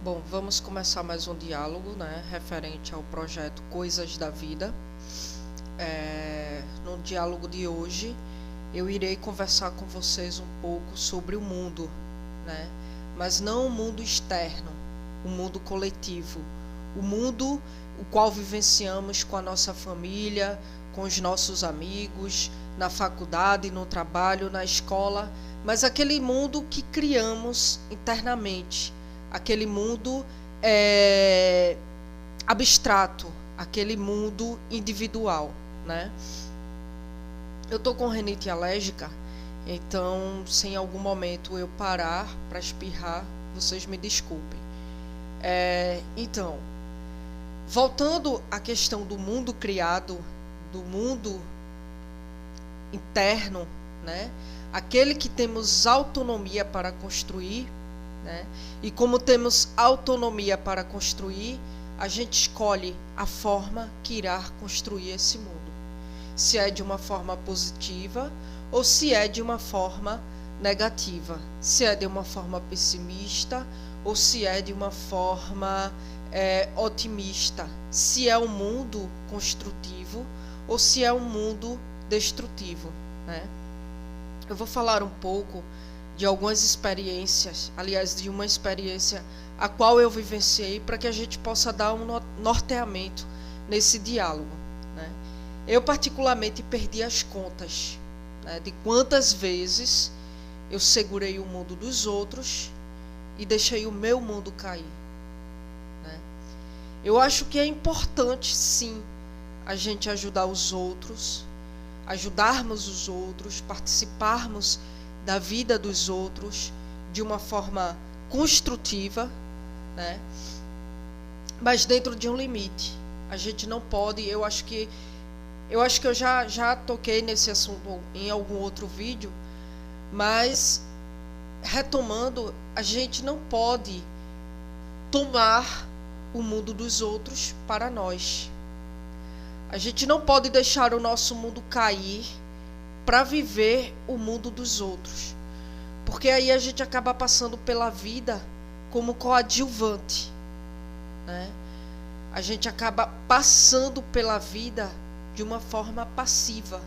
Bom, vamos começar mais um diálogo, né, referente ao projeto Coisas da Vida. No diálogo de hoje, eu irei conversar com vocês um pouco sobre o mundo, né, mas não o mundo externo, o mundo coletivo, o mundo o qual vivenciamos com a nossa família, com os nossos amigos, na faculdade, no trabalho, na escola, mas aquele mundo que criamos internamente, aquele mundo abstrato, aquele mundo individual, né? Eu tô com rinite alérgica, então se em algum momento eu parar para espirrar, vocês me desculpem. Então, voltando à questão do mundo criado, do mundo interno, né? Aquele que temos autonomia para construir, né? E como temos autonomia para construir, a gente escolhe a forma que irá construir esse mundo. Se é de uma forma positiva ou se é de uma forma negativa. Se é de uma forma pessimista ou se é de uma forma otimista. Se é um mundo construtivo ou se é um mundo destrutivo, né? Eu vou falar um pouco de algumas experiências, aliás, de uma experiência a qual eu vivenciei, para que a gente possa dar um norteamento nesse diálogo, né? Eu particularmente perdi as contas, né, de quantas vezes eu segurei o mundo dos outros e deixei o meu mundo cair, né? Eu acho que é importante, sim, a gente ajudar os outros, ajudarmos os outros, participarmos da vida dos outros de uma forma construtiva, né? Mas dentro de um limite. A gente não pode, eu acho que eu já toquei nesse assunto em algum outro vídeo, mas retomando, a gente não pode tomar o mundo dos outros para nós. A gente não pode deixar o nosso mundo cair para viver o mundo dos outros, porque aí a gente acaba passando pela vida como coadjuvante, né? A gente acaba passando pela vida de uma forma passiva.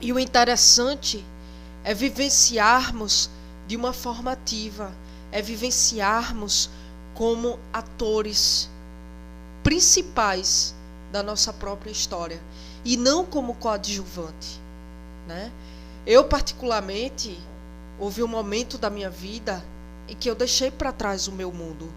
E o interessante é vivenciarmos de uma forma ativa, é vivenciarmos como atores principais da nossa própria história e não como coadjuvante, né? Eu particularmente houve um momento da minha vida em que eu deixei para trás o meu mundo,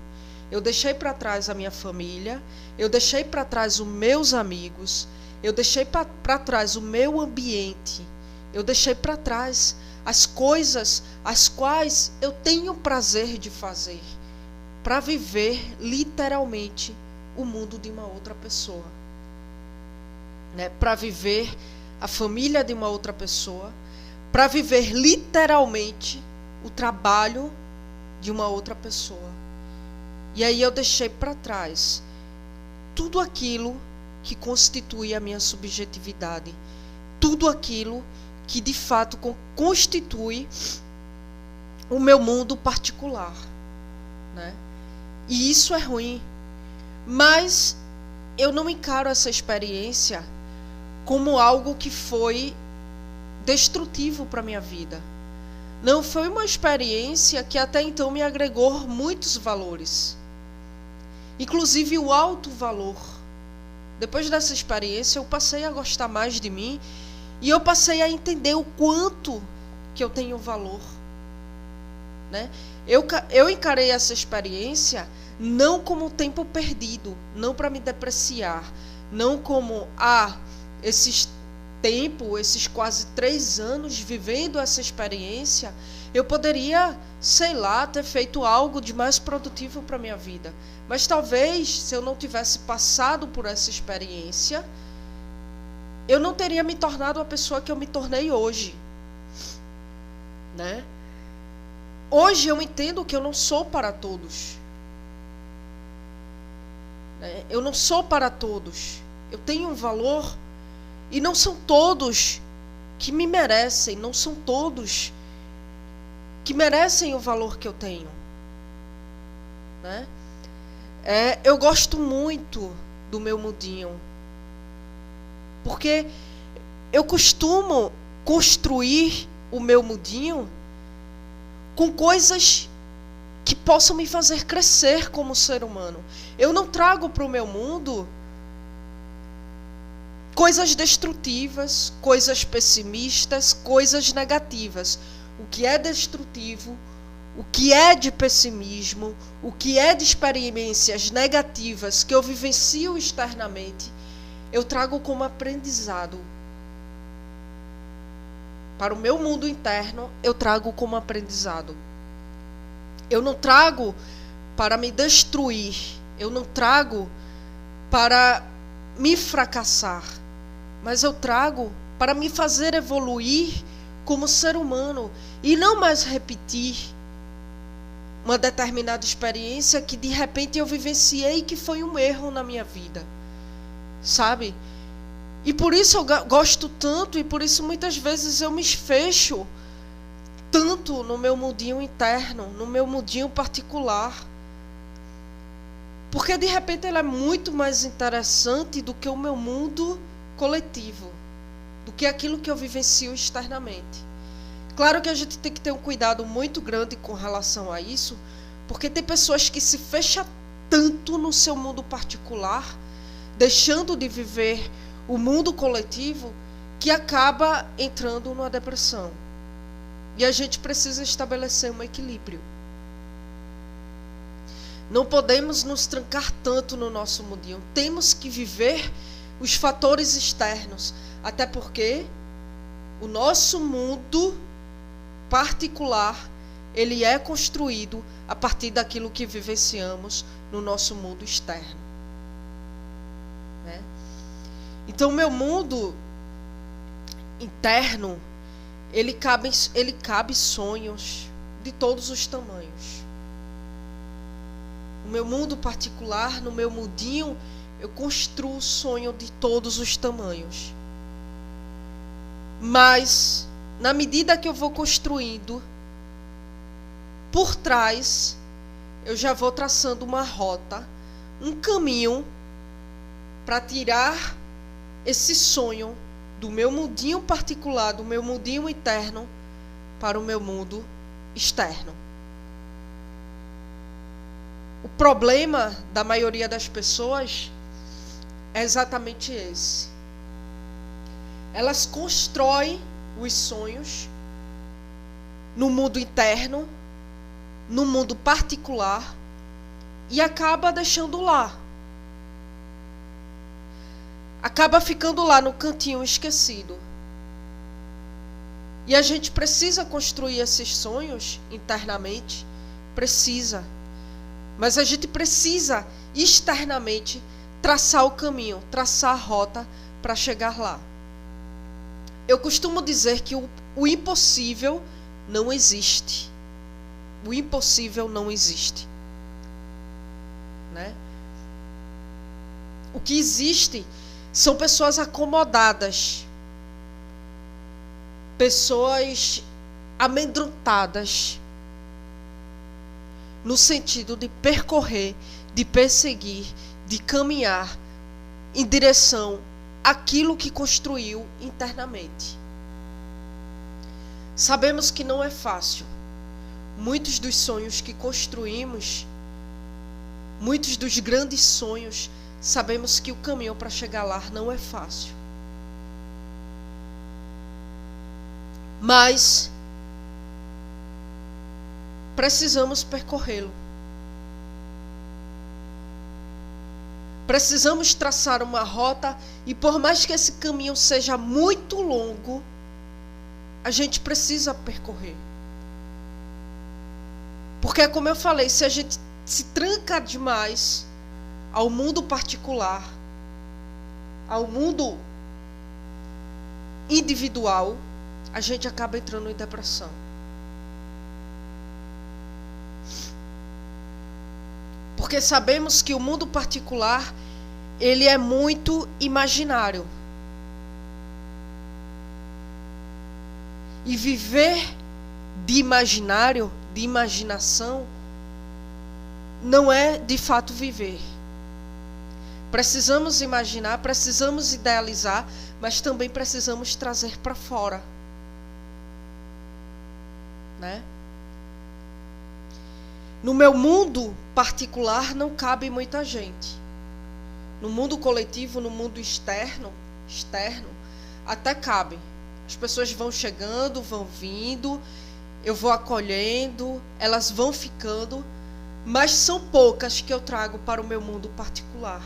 eu deixei para trás a minha família, eu deixei para trás os meus amigos, eu deixei para trás o meu ambiente, eu deixei para trás as coisas as quais eu tenho prazer de fazer, para viver literalmente o mundo de uma outra pessoa, né? Para viver a família de uma outra pessoa, para viver literalmente o trabalho de uma outra pessoa. E aí eu deixei para trás tudo aquilo que constitui a minha subjetividade, tudo aquilo que de fato constitui o meu mundo particular, né? E isso é ruim. Mas eu não encaro essa experiência como algo que foi destrutivo para a minha vida. Não foi uma experiência que até então me agregou muitos valores, inclusive o alto valor. Depois dessa experiência eu passei a gostar mais de mim e eu passei a entender o quanto que eu tenho valor, né? Eu encarei essa experiência não como tempo perdido, não para me depreciar, não como, esses quase 3 anos vivendo essa experiência, eu poderia, sei lá, ter feito algo de mais produtivo para a minha vida. Mas talvez, se eu não tivesse passado por essa experiência, eu não teria me tornado a pessoa que eu me tornei hoje, né? Hoje eu entendo que eu não sou para todos. Eu não sou para todos. Eu tenho um valor e não são todos que me merecem, não são todos que merecem o valor que eu tenho. né? Eu gosto muito do meu mundinho, porque eu costumo construir o meu mundinho com coisas que possam me fazer crescer como ser humano. Eu não trago para o meu mundo coisas destrutivas, coisas pessimistas, coisas negativas. O que é destrutivo, o que é de pessimismo, o que é de experiências negativas que eu vivencio externamente, eu trago como aprendizado. Para o meu mundo interno, eu trago como aprendizado. Eu não trago para me destruir, eu não trago para me fracassar, mas eu trago para me fazer evoluir como ser humano e não mais repetir uma determinada experiência que de repente eu vivenciei que foi um erro na minha vida, sabe? E por isso eu gosto tanto, e por isso muitas vezes eu me fecho tanto no meu mundinho interno, no meu mundinho particular. Porque de repente ele é muito mais interessante do que o meu mundo coletivo, do que aquilo que eu vivencio externamente. Claro que a gente tem que ter um cuidado muito grande com relação a isso, porque tem pessoas que se fecham tanto no seu mundo particular, deixando de viver o mundo coletivo, que acaba entrando numa depressão. E a gente precisa estabelecer um equilíbrio. Não podemos nos trancar tanto no nosso mundinho. Temos que viver os fatores externos, até porque o nosso mundo particular, ele é construído a partir daquilo que vivenciamos no nosso mundo externo, né? Então, o meu mundo interno, ele cabe sonhos de todos os tamanhos. O meu mundo particular, no meu mundinho, eu construo sonho de todos os tamanhos. Mas, na medida que eu vou construindo, por trás, eu já vou traçando uma rota, um caminho para tirar esse sonho do meu mundinho particular, do meu mundinho interno, para o meu mundo externo. O problema da maioria das pessoas é exatamente esse. Elas constroem os sonhos no mundo interno, no mundo particular, e acaba deixando lá. Acaba ficando lá no cantinho esquecido. E a gente precisa construir esses sonhos internamente, precisa. Mas a gente precisa externamente traçar o caminho, traçar a rota para chegar lá. Eu costumo dizer que o impossível não existe. O impossível não existe, né? O que existe são pessoas acomodadas, pessoas amedrontadas, no sentido de percorrer, de perseguir, de caminhar em direção àquilo que construiu internamente. Sabemos que não é fácil. Muitos dos sonhos que construímos, muitos dos grandes sonhos, sabemos que o caminho para chegar lá não é fácil. Mas precisamos percorrê-lo. Precisamos traçar uma rota, e por mais que esse caminho seja muito longo, a gente precisa percorrer. Porque, como eu falei, se a gente se tranca demais ao mundo particular, ao mundo individual, a gente acaba entrando em depressão. Porque sabemos que o mundo particular, ele é muito imaginário. E viver de imaginário, de imaginação, não é de fato viver. Precisamos imaginar, precisamos idealizar, mas também precisamos trazer para fora, né? No meu mundo particular não cabe muita gente. No mundo coletivo, no mundo externo, até cabe. As pessoas vão chegando, vão vindo, eu vou acolhendo, elas vão ficando, mas são poucas que eu trago para o meu mundo particular.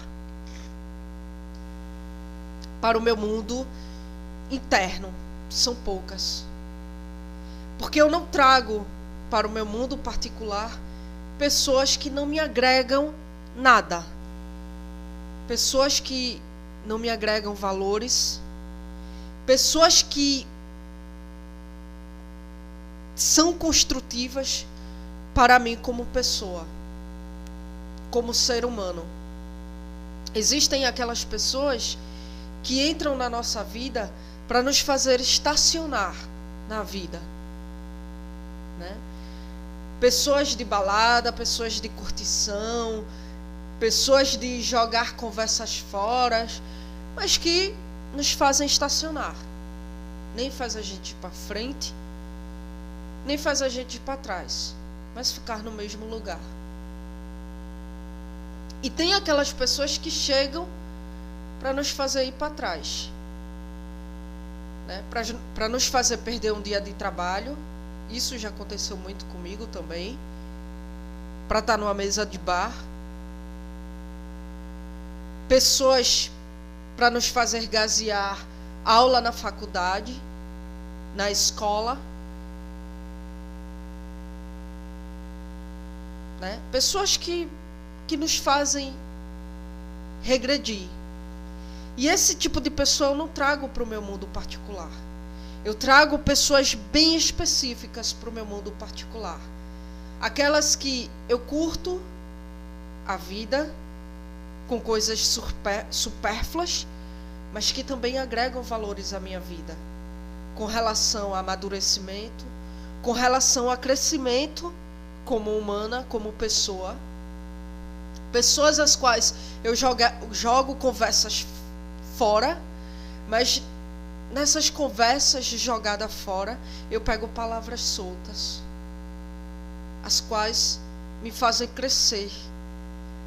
Para o meu mundo interno, são poucas. Porque eu não trago para o meu mundo particular pessoas que não me agregam nada. Pessoas que não me agregam valores. Pessoas que são construtivas para mim como pessoa, como ser humano. Existem aquelas pessoas que entram na nossa vida para nos fazer estacionar na vida, né? Pessoas de balada, pessoas de curtição, pessoas de jogar conversas fora, mas que nos fazem estacionar. Nem faz a gente ir para frente, nem faz a gente ir para trás, mas ficar no mesmo lugar. E tem aquelas pessoas que chegam para nos fazer ir para trás, né? Para nos fazer perder um dia de trabalho. Isso já aconteceu muito comigo também. Para estar numa mesa de bar. Pessoas para nos fazer gasear aula na faculdade, na escola, né? Pessoas que nos fazem regredir. E esse tipo de pessoa eu não trago para o meu mundo particular. Eu trago pessoas bem específicas para o meu mundo particular. Aquelas que eu curto a vida com coisas supérfluas, mas que também agregam valores à minha vida, com relação a amadurecimento, com relação a crescimento como humana, como pessoa. Pessoas às quais eu jogo conversas fora, mas nessas conversas de jogada fora, eu pego palavras soltas, as quais me fazem crescer,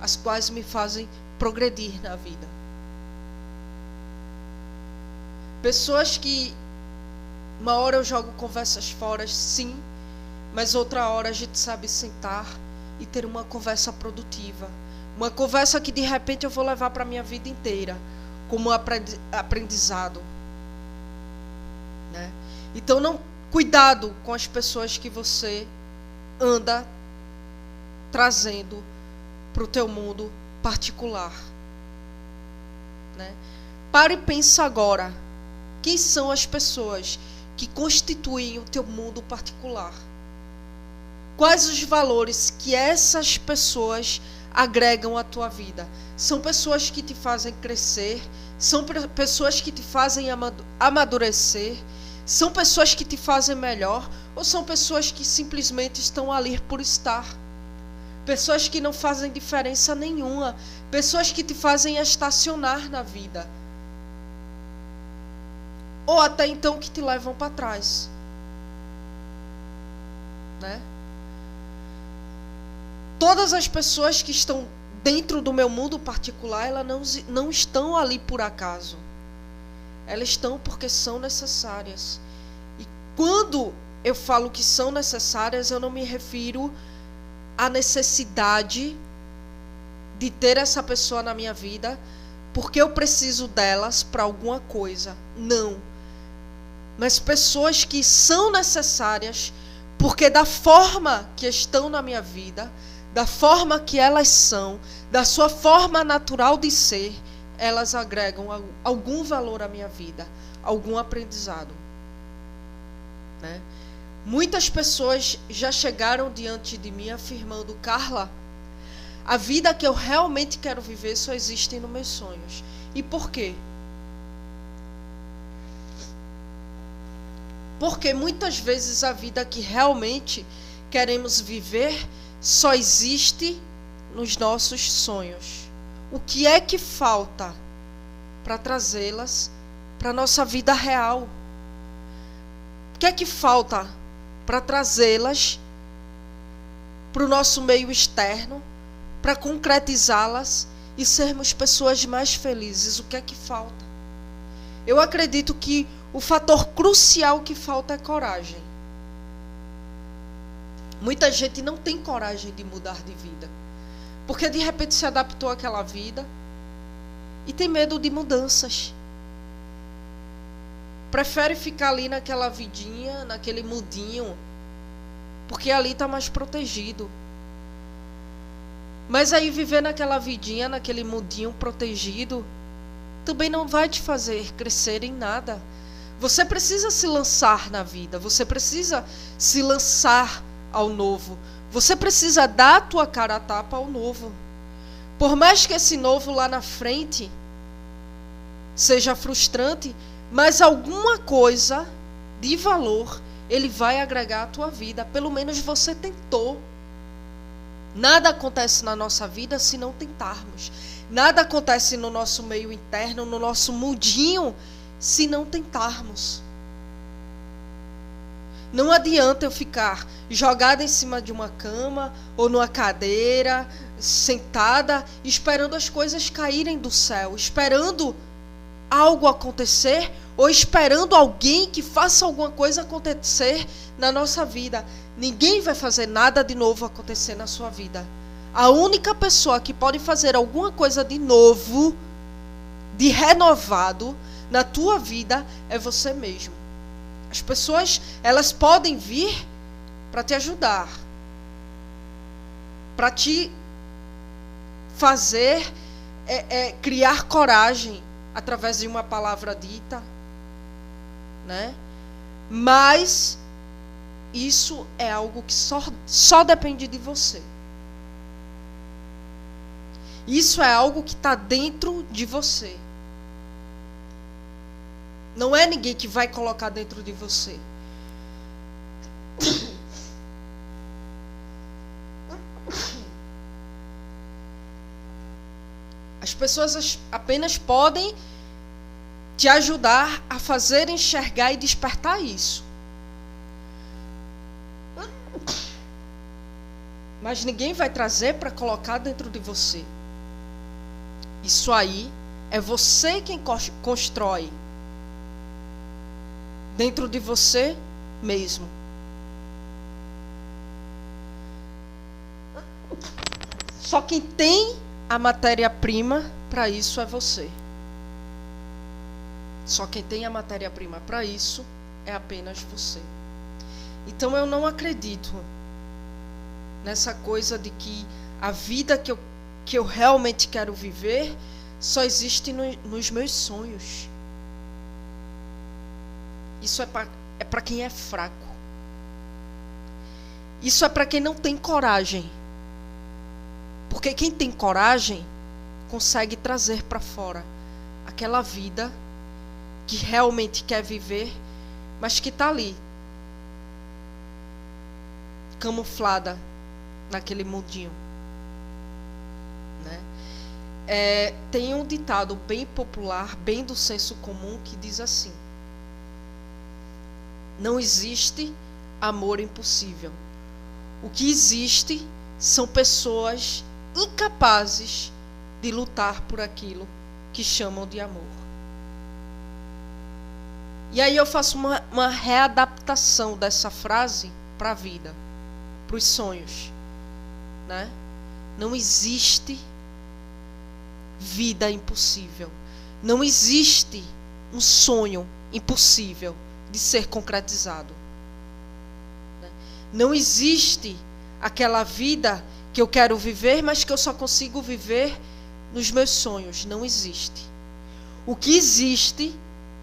as quais me fazem progredir na vida. Pessoas que uma hora eu jogo conversas fora, sim, mas outra hora a gente sabe sentar e ter uma conversa produtiva, uma conversa que de repente eu vou levar para a minha vida inteira, como aprendizado, né? Então, cuidado com as pessoas que você anda trazendo para o teu mundo particular, né? Pare e pensa agora, quem são as pessoas que constituem o teu mundo particular? Quais os valores que essas pessoas agregam à tua vida? São pessoas que te fazem crescer, são pessoas que te fazem amadurecer, são pessoas que te fazem melhor, ou são pessoas que simplesmente estão ali por estar? Pessoas que não fazem diferença nenhuma, pessoas que te fazem estacionar na vida, ou até então que te levam para trás, né? Todas as pessoas que estão dentro do meu mundo particular, elas não estão ali por acaso. Elas estão porque são necessárias. E quando eu falo que são necessárias, eu não me refiro à necessidade de ter essa pessoa na minha vida porque eu preciso delas para alguma coisa. Não. Mas pessoas que são necessárias porque da forma que estão na minha vida, da forma que elas são, da sua forma natural de ser, elas agregam algum valor à minha vida, algum aprendizado, né? Muitas pessoas já chegaram diante de mim afirmando: Carla, a vida que eu realmente quero viver só existe nos meus sonhos. E por quê? Porque muitas vezes a vida que realmente queremos viver só existe nos nossos sonhos? O que é que falta para trazê-las para a nossa vida real? O que é que falta para trazê-las para o nosso meio externo, para concretizá-las e sermos pessoas mais felizes? O que é que falta? Eu acredito que o fator crucial que falta é coragem. Muita gente não tem coragem de mudar de vida, porque de repente se adaptou àquela vida e tem medo de mudanças. Prefere ficar ali naquela vidinha, naquele mundinho, porque ali está mais protegido. Mas aí viver naquela vidinha, naquele mundinho protegido, também não vai te fazer crescer em nada. Você precisa se lançar na vida, você precisa se lançar ao novo. Você precisa dar a tua cara a tapa ao novo. Por mais que esse novo lá na frente seja frustrante, mas alguma coisa de valor ele vai agregar à tua vida. Pelo menos você tentou. Nada acontece na nossa vida se não tentarmos. Nada acontece no nosso meio interno, no nosso mundinho, se não tentarmos. Não adianta eu ficar jogada em cima de uma cama ou numa cadeira, sentada, esperando as coisas caírem do céu, esperando algo acontecer ou esperando alguém que faça alguma coisa acontecer na nossa vida. Ninguém vai fazer nada de novo acontecer na sua vida. A única pessoa que pode fazer alguma coisa de novo, de renovado na tua vida é você mesmo. As pessoas, elas podem vir para te ajudar, para te fazer criar coragem através de uma palavra dita, né? Mas isso é algo que só depende de você. Isso é algo que está dentro de você. Não é ninguém que vai colocar dentro de você. As pessoas apenas podem te ajudar a fazer enxergar e despertar isso. Mas ninguém vai trazer para colocar dentro de você. Isso aí é você quem constrói dentro de você mesmo. Só quem tem a matéria-prima para isso é você. Só quem tem a matéria-prima para isso é apenas você. Então eu não acredito nessa coisa de que a vida que eu realmente quero viver só existe nos meus sonhos. Isso é para quem é fraco. Isso é para quem não tem coragem. Porque quem tem coragem consegue trazer para fora aquela vida que realmente quer viver, mas que está ali, camuflada naquele mundinho, né? Tem um ditado bem popular, bem do senso comum, que diz assim: não existe amor impossível. O que existe são pessoas incapazes de lutar por aquilo que chamam de amor. E aí eu faço uma readaptação dessa frase para a vida, para os sonhos, né? Não existe vida impossível. Não existe um sonho impossível de ser concretizado. Não existe aquela vida que eu quero viver, mas que eu só consigo viver nos meus sonhos. Não existe. O que existe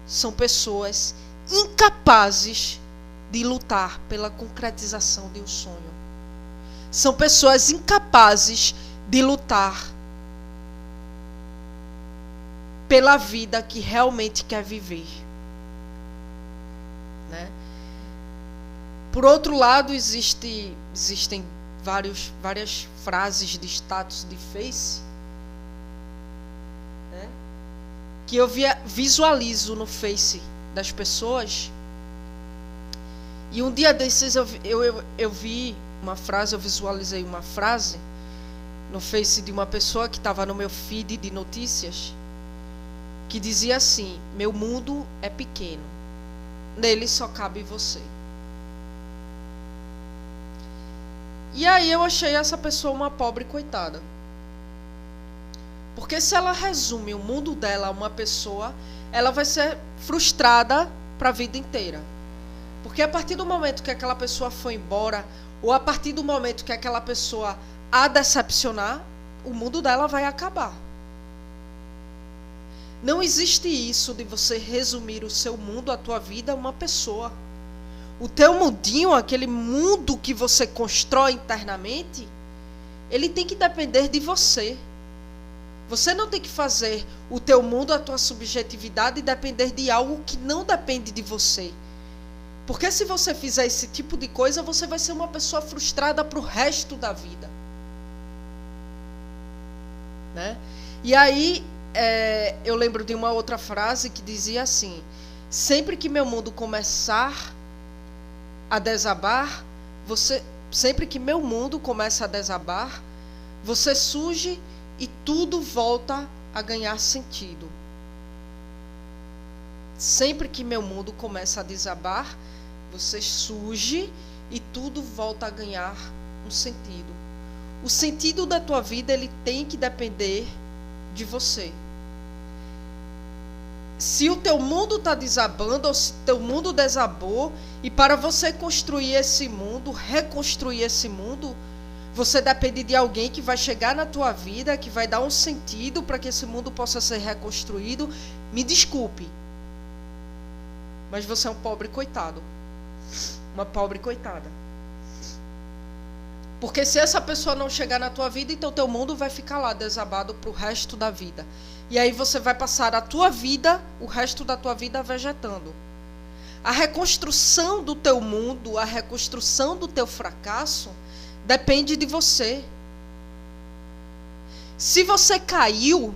são pessoas incapazes de lutar pela concretização de um sonho. São pessoas incapazes de lutar pela vida que realmente quer viver, né? Por outro lado, existem várias frases de status de Face, né? Que eu visualizo no Face das pessoas. E um dia desses eu vi uma frase, eu visualizei uma frase no Face de uma pessoa que estava no meu feed de notícias, que dizia assim: meu mundo é pequeno, nele só cabe você. E aí eu achei essa pessoa uma pobre coitada. Porque se ela resume o mundo dela a uma pessoa, ela vai ser frustrada para a vida inteira. Porque a partir do momento que aquela pessoa foi embora, ou a partir do momento que aquela pessoa a decepcionar, o mundo dela vai acabar. Não existe isso de você resumir o seu mundo, a tua vida, a uma pessoa. O teu mundinho, aquele mundo que você constrói internamente, ele tem que depender de você. Você não tem que fazer o teu mundo, a tua subjetividade, depender de algo que não depende de você. Porque se você fizer esse tipo de coisa, você vai ser uma pessoa frustrada para o resto da vida. Né? E aí, eu lembro de uma outra frase que dizia assim: sempre que meu mundo começar a desabar, sempre que meu mundo começa a desabar, você surge e tudo volta a ganhar sentido. Sempre que meu mundo começa a desabar, você surge e tudo volta a ganhar um sentido. O sentido da tua vida, ele tem que depender de você. Se o teu mundo está desabando, ou se o teu mundo desabou, e para você construir esse mundo, reconstruir esse mundo, você depende de alguém que vai chegar na tua vida, que vai dar um sentido para que esse mundo possa ser reconstruído. Me desculpe, mas você é um pobre coitado. Uma pobre coitada. Porque se essa pessoa não chegar na tua vida, então teu mundo vai ficar lá desabado para o resto da vida. E aí você vai passar a tua vida, o resto da tua vida vegetando. A reconstrução do teu mundo, a reconstrução do teu fracasso, depende de você. Se você caiu,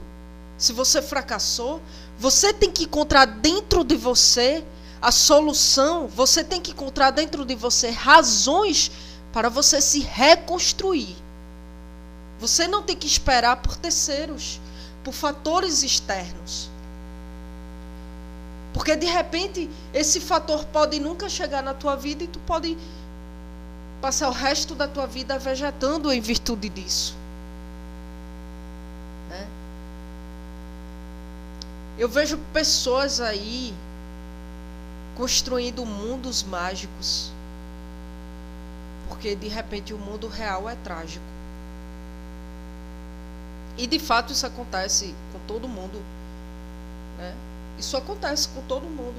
se você fracassou, você tem que encontrar dentro de você a solução, você tem que encontrar dentro de você razões para você se reconstruir. Você não tem que esperar por terceiros, por fatores externos. Porque de repente esse fator pode nunca chegar na tua vida e tu pode passar o resto da tua vida vegetando em virtude disso. Né? Eu vejo pessoas aí construindo mundos mágicos, porque de repente o mundo real é trágico. E de fato isso acontece com todo mundo, né? Isso acontece com todo mundo.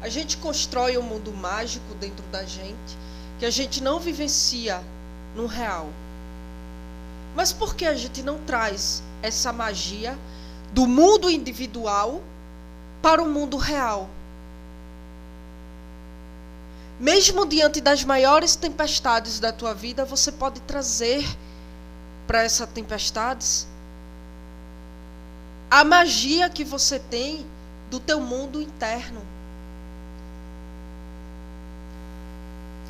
A gente constrói um mundo mágico dentro da gente que a gente não vivencia no real. Mas por que a gente não traz essa magia do mundo individual para o mundo real? Mesmo diante das maiores tempestades da tua vida, você pode trazer para essas tempestades a magia que você tem do teu mundo interno.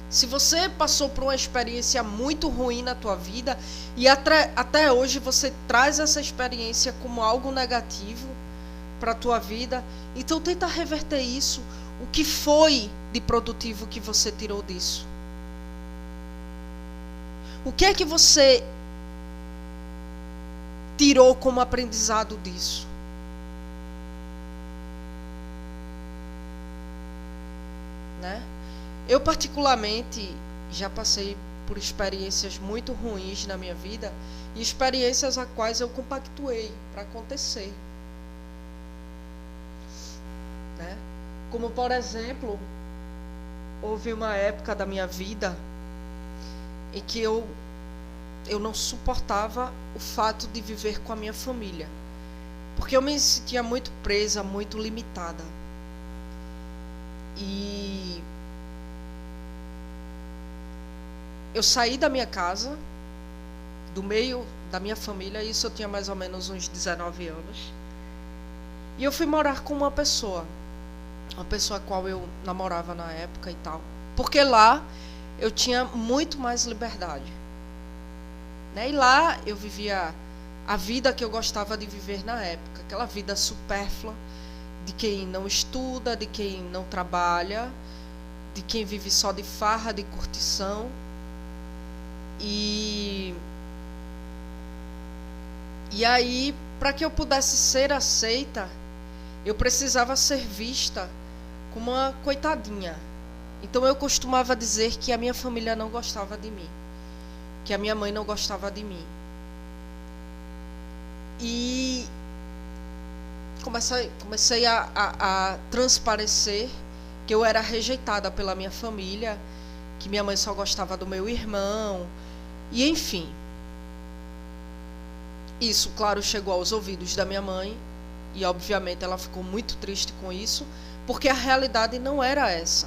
Se você passou por uma experiência muito ruim na tua vida e até hoje você traz essa experiência como algo negativo para a tua vida, então tenta reverter isso. O que foi de produtivo que você tirou disso? O que é que você tirou como aprendizado disso? Né? Eu particularmente já passei por experiências muito ruins na minha vida e experiências a quais eu compactuei para acontecer. Né? Como por exemplo, houve uma época da minha vida em que eu não suportava o fato de viver com a minha família, porque eu me sentia muito presa, muito limitada. E eu saí da minha casa, do meio da minha família, isso eu tinha mais ou menos uns 19 anos. E eu fui morar com uma pessoa a qual eu namorava na época e tal. Porque lá eu tinha muito mais liberdade, né? E lá eu vivia a vida que eu gostava de viver na época, aquela vida supérflua de quem não estuda, de quem não trabalha, de quem vive só de farra, de curtição. E aí, para que eu pudesse ser aceita, eu precisava ser vista como uma coitadinha. Então eu costumava dizer que a minha família não gostava de mim, que a minha mãe não gostava de mim. E comecei a transparecer que eu era rejeitada pela minha família, que minha mãe só gostava do meu irmão, e enfim. Isso, claro, chegou aos ouvidos da minha mãe, e obviamente ela ficou muito triste com isso, porque a realidade não era essa.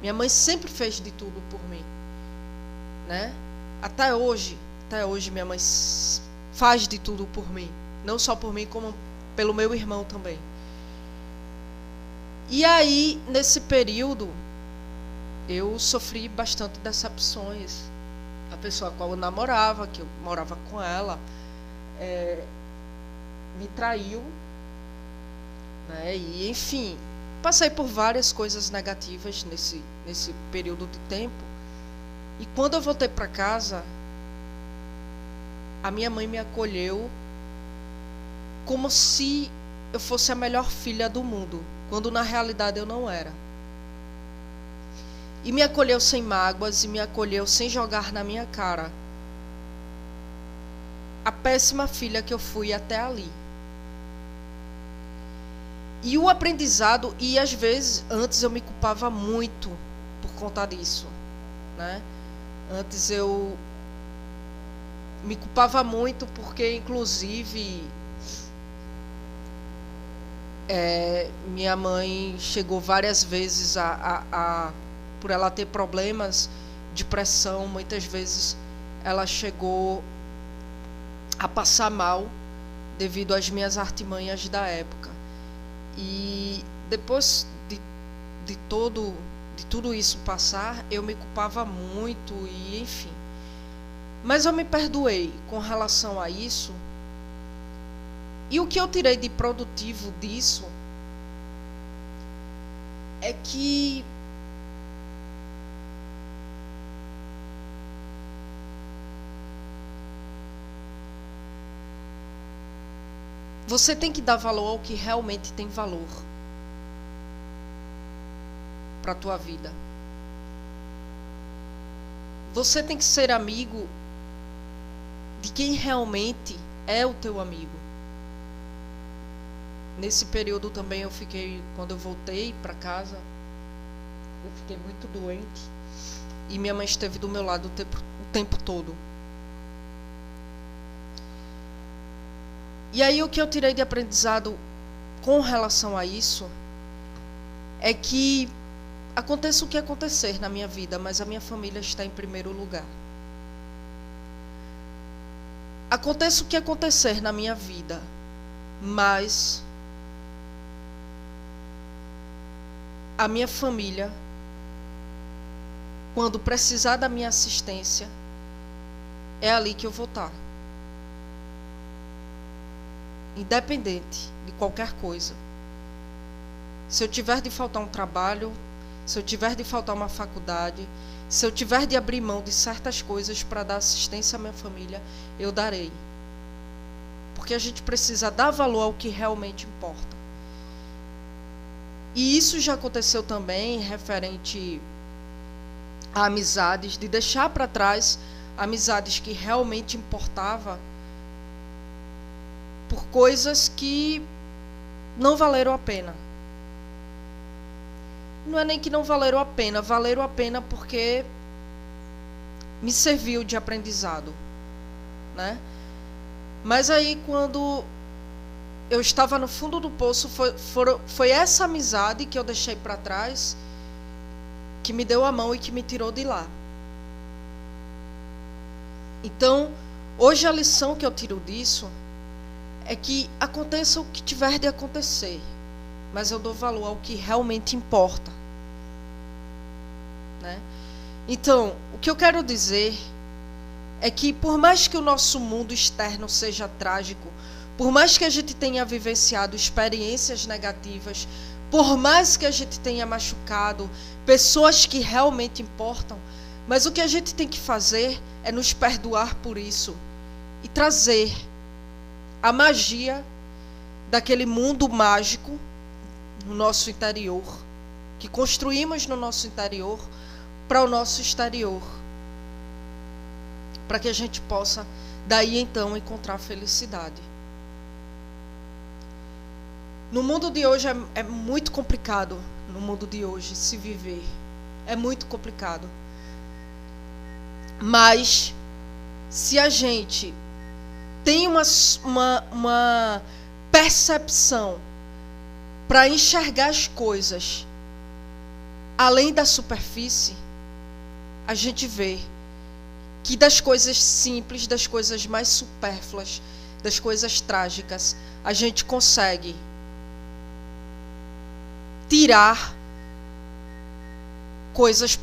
Minha mãe sempre fez de tudo por mim, né? Até hoje minha mãe faz de tudo por mim, não só por mim, como pelo meu irmão também. E aí, nesse período, eu sofri bastante decepções. A pessoa com a qual eu namorava, que eu morava com ela, me traiu, né? E enfim, passei por várias coisas negativas nesse período de tempo. E quando eu voltei para casa, a minha mãe me acolheu como se eu fosse a melhor filha do mundo, quando na realidade eu não era. E me acolheu sem mágoas, e me acolheu sem jogar na minha cara a péssima filha que eu fui até ali. E o aprendizado, e às vezes, antes eu me culpava muito por conta disso, né? Antes eu me culpava muito porque, inclusive, minha mãe chegou várias vezes por ela ter problemas de pressão, muitas vezes ela chegou a passar mal devido às minhas artimanhas da época. E depois de tudo isso passar, eu me culpava muito e enfim. Mas eu me perdoei com relação a isso. E o que eu tirei de produtivo disso é que você tem que dar valor ao que realmente tem valor para a tua vida. Você tem que ser amigo de quem realmente é o teu amigo. Nesse período também quando eu voltei para casa, eu fiquei muito doente e minha mãe esteve do meu lado o tempo todo. E aí o que eu tirei de aprendizado com relação a isso é que aconteça o que acontecer na minha vida, mas a minha família está em primeiro lugar. Aconteça o que acontecer na minha vida, mas a minha família, quando precisar da minha assistência, é ali que eu vou estar. Independente de qualquer coisa. Se eu tiver de faltar um trabalho, se eu tiver de faltar uma faculdade, se eu tiver de abrir mão de certas coisas para dar assistência à minha família, eu darei. Porque a gente precisa dar valor ao que realmente importa. E isso já aconteceu também referente a amizades, de deixar para trás amizades que realmente importavam por coisas que não valeram a pena. Não é nem que não valeram a pena porque me serviu de aprendizado, né? Mas aí quando eu estava no fundo do poço, foi essa amizade que eu deixei para trás que me deu a mão e que me tirou de lá. Então, hoje a lição que eu tiro disso é que aconteça o que tiver de acontecer, mas eu dou valor ao que realmente importa, né? Então, o que eu quero dizer é que por mais que o nosso mundo externo seja trágico, por mais que a gente tenha vivenciado experiências negativas, por mais que a gente tenha machucado pessoas que realmente importam, mas o que a gente tem que fazer é nos perdoar por isso e trazer a magia daquele mundo mágico no nosso interior, que construímos no nosso interior, para o nosso exterior, para que a gente possa daí então encontrar felicidade. No mundo de hoje é muito complicado, no mundo de hoje se viver, é muito complicado. Mas se a gente tem uma percepção para enxergar as coisas além da superfície, a gente vê que das coisas simples, das coisas mais supérfluas, das coisas trágicas, a gente consegue tirar coisas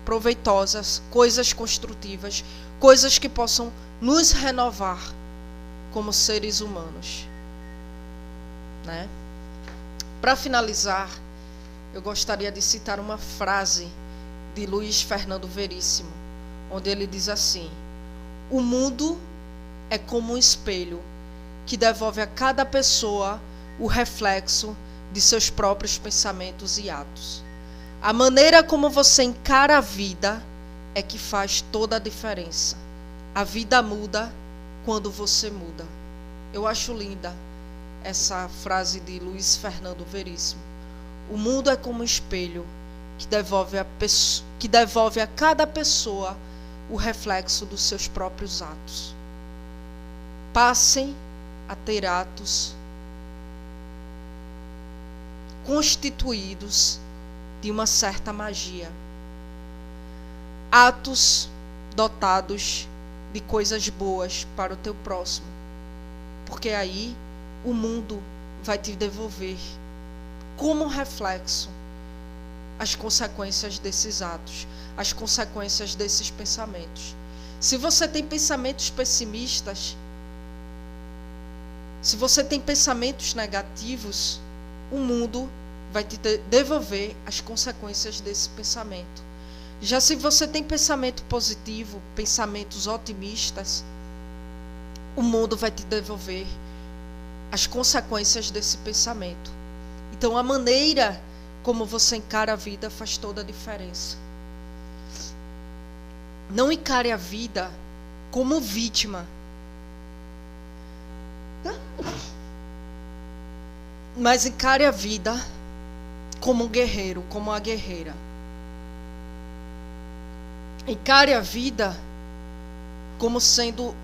proveitosas, coisas construtivas, coisas que possam nos renovar como seres humanos, né? Para finalizar, eu gostaria de citar uma frase de Luiz Fernando Veríssimo, onde ele diz assim: o mundo é como um espelho que devolve a cada pessoa o reflexo de seus próprios pensamentos e atos. A maneira como você encara a vida é que faz toda a diferença. A vida muda quando você muda. Eu acho linda essa frase de Luiz Fernando Veríssimo. O mundo é como um espelho que devolve a cada pessoa o reflexo dos seus próprios atos. Passem a ter atos constituídos de uma certa magia. Atos dotados de coisas boas para o teu próximo. Porque aí o mundo vai te devolver como reflexo as consequências desses atos, as consequências desses pensamentos. Se você tem pensamentos pessimistas, se você tem pensamentos negativos, o mundo vai te devolver as consequências desse pensamento. Já se você tem pensamento positivo, pensamentos otimistas, o mundo vai te devolver as consequências desse pensamento. Então, a maneira como você encara a vida faz toda a diferença. Não encare a vida como vítima, mas encare a vida como um guerreiro, como uma guerreira. Encare a vida como sendo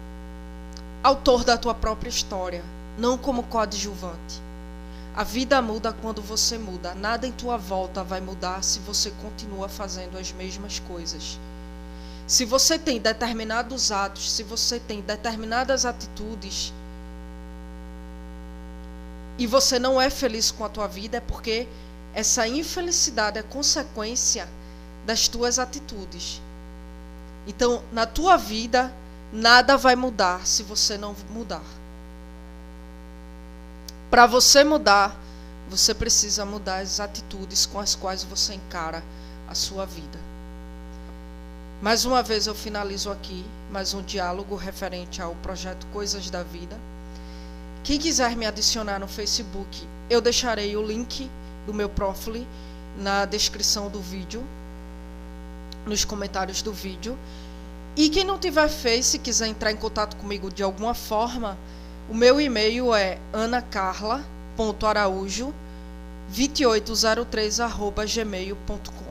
autor da tua própria história, não como coadjuvante. A vida muda quando você muda. Nada em tua volta vai mudar se você continua fazendo as mesmas coisas. Se você tem determinados atos, se você tem determinadas atitudes e você não é feliz com a tua vida, é porque essa infelicidade é consequência das tuas atitudes. Então, na tua vida, nada vai mudar se você não mudar. Para você mudar, você precisa mudar as atitudes com as quais você encara a sua vida. Mais uma vez eu finalizo aqui mais um diálogo referente ao projeto Coisas da Vida. Quem quiser me adicionar no Facebook, eu deixarei o link do meu profile na descrição do vídeo, nos comentários do vídeo. E quem não tiver Face, quiser entrar em contato comigo de alguma forma, o meu e-mail é anacarla.araújo2803@gmail.com.